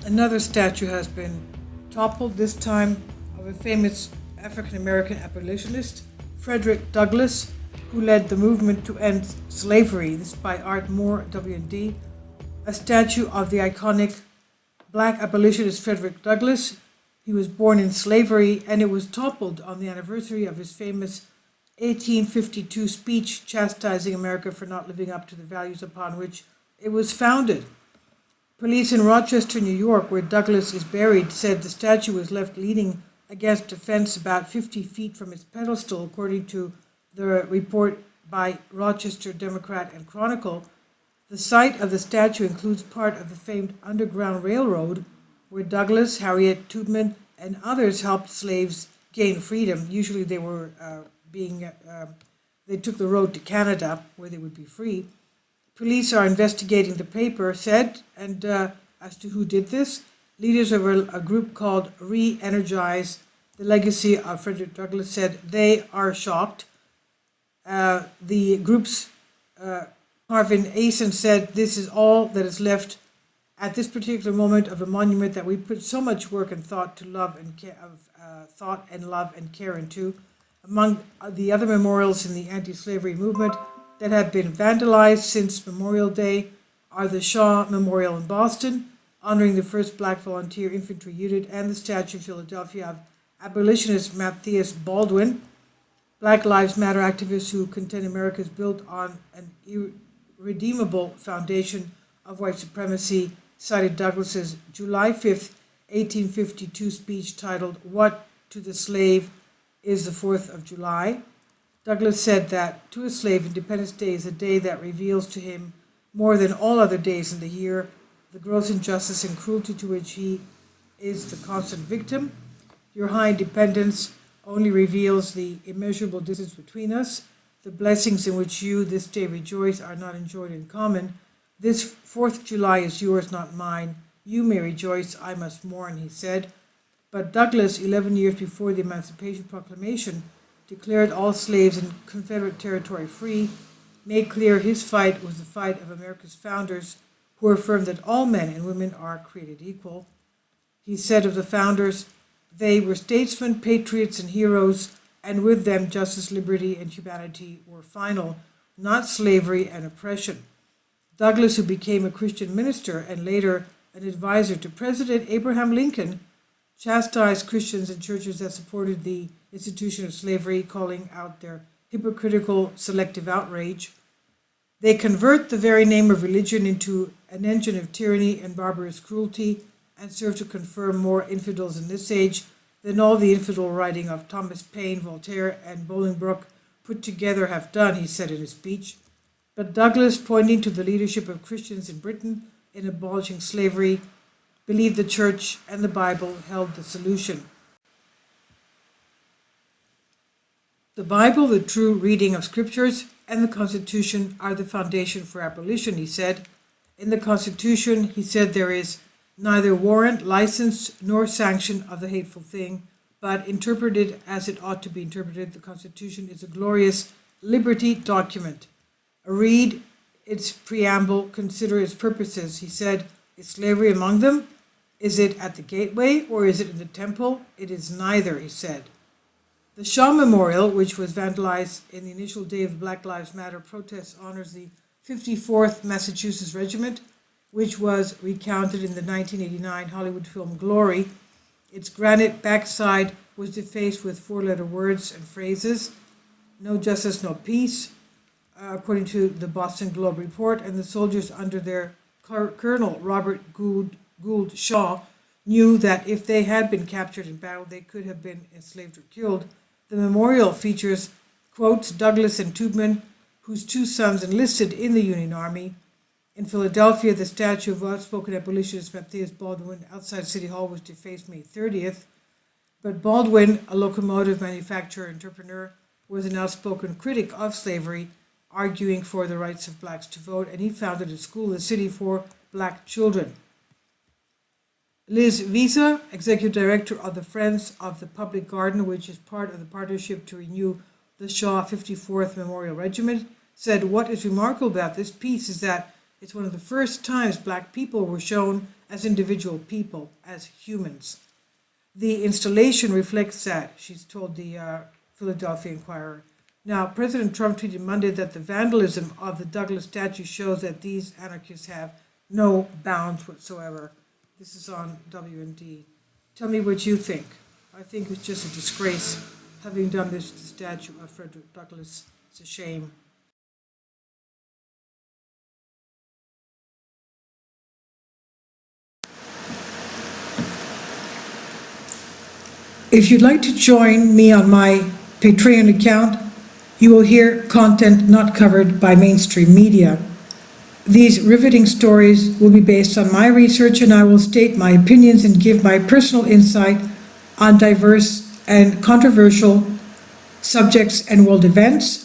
Another statue has been toppled, this time of a famous African American abolitionist, Frederick Douglass, who led the movement to end slavery. This is by Art Moore, W&D. A statue of the iconic black abolitionist Frederick Douglass. He was born in slavery, and it was toppled on the anniversary of his famous 1852 speech chastising America for not living up to the values upon which it was founded. Police in Rochester, New York, where Douglass is buried, said the statue was left leaning against a fence about 50 feet from its pedestal, according to the report by Rochester Democrat and Chronicle. The site of the statue includes part of the famed Underground Railroad, where Douglass, Harriet Tubman, and others helped slaves gain freedom. Usually they were they took the road to Canada, where they would be free. Police are investigating, the paper said, and as to who did this. Leaders of a group called Re-Energize the Legacy of Frederick Douglass said they are shocked. The group's Marvin Asen said, "This is all that is left at this particular moment of a monument that we put so much work and thought to love and love and care into." Among the other memorials in the anti-slavery movement that have been vandalized since Memorial Day are the Shaw Memorial in Boston, honoring the first black volunteer infantry unit, and the statue in Philadelphia of abolitionist Matthias Baldwin. Black Lives Matter activists who contend America is built on an irredeemable foundation of white supremacy cited Douglass's July 5th, 1852 speech titled, "What to the Slave is the 4th of July?" Douglass said that to a slave, Independence Day is a day that reveals to him more than all other days in the year the gross injustice and cruelty to which he is the constant victim. Your high independence only reveals the immeasurable distance between us. The blessings in which you this day rejoice are not enjoyed in common. This 4th July is yours, not mine. You may rejoice, I must mourn, he said. But Douglass, 11 years before the Emancipation Proclamation, declared all slaves in Confederate territory free, made clear his fight was the fight of America's founders, who affirmed that all men and women are created equal. He said of the founders, they were statesmen, patriots, and heroes, and with them justice, liberty, and humanity were final, not slavery and oppression. Douglass, who became a Christian minister and later an advisor to President Abraham Lincoln, chastised Christians and churches that supported the institution of slavery, calling out their hypocritical selective outrage. They convert the very name of religion into an engine of tyranny and barbarous cruelty, and serve to confirm more infidels in this age than all the infidel writing of Thomas Paine, Voltaire, and Bolingbroke put together have done, he said in his speech. But Douglass, pointing to the leadership of Christians in Britain in abolishing slavery, believed the Church and the Bible held the solution. The Bible, the true reading of Scriptures, and the Constitution are the foundation for abolition, he said. In the Constitution, he said, there is neither warrant, license, nor sanction of the hateful thing, but interpreted as it ought to be interpreted, the Constitution is a glorious liberty document. Read its preamble, consider its purposes. He said, is slavery among them? Is it at the gateway, or is it in the temple? It is neither, he said. The Shaw Memorial, which was vandalized in the initial day of the Black Lives Matter protests, honors the 54th Massachusetts Regiment, which was recounted in the 1989 Hollywood film Glory. Its granite backside was defaced with four-letter words and phrases, no justice, no peace, according to the Boston Globe report, and the soldiers under their Colonel Robert Gould Shaw knew that if they had been captured in battle, they could have been enslaved or killed. The memorial features quotes Douglass and Tubman, whose two sons enlisted in the Union Army. In Philadelphia, the statue of outspoken abolitionist Matthias Baldwin outside City Hall was defaced May 30th. But Baldwin, a locomotive manufacturer entrepreneur, was an outspoken critic of slavery, arguing for the rights of blacks to vote, and he founded a school in the city for black children. Liz Visa, executive director of the Friends of the Public Garden, which is part of the partnership to renew the Shaw 54th Memorial Regiment, said, what is remarkable about this piece is that It's one of the first times black people were shown as individual people, as humans. The installation reflects that, she's told the Philadelphia Inquirer. Now, President Trump tweeted Monday that the vandalism of the Douglas statue shows that these anarchists have no bounds whatsoever. This is on WND. Tell me what you think. I think it's just a disgrace having done this to the statue of Frederick Douglass. It's a shame. If you'd like to join me on my Patreon account, you will hear content not covered by mainstream media. These riveting stories will be based on my research, and I will state my opinions and give my personal insight on diverse and controversial subjects and world events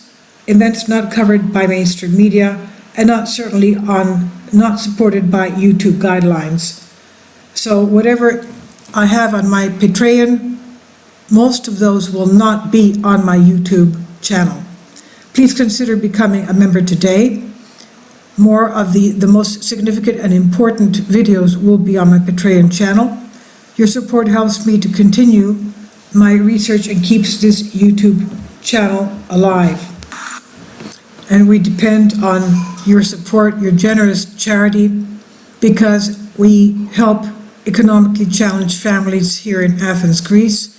not covered by mainstream media, and not supported by YouTube guidelines. So whatever I have on my Patreon, most of those will not be on my YouTube channel. Please consider becoming a member today. More of the most significant and important videos will be on my Patreon channel. Your support helps me to continue my research and keeps this YouTube channel alive. And we depend on your support, your generous charity, because we help economically challenged families here in Athens, Greece,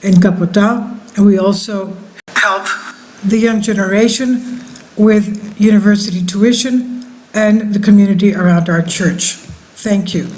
in Kapota, and we also help the young generation with university tuition and the community around our church. Thank you.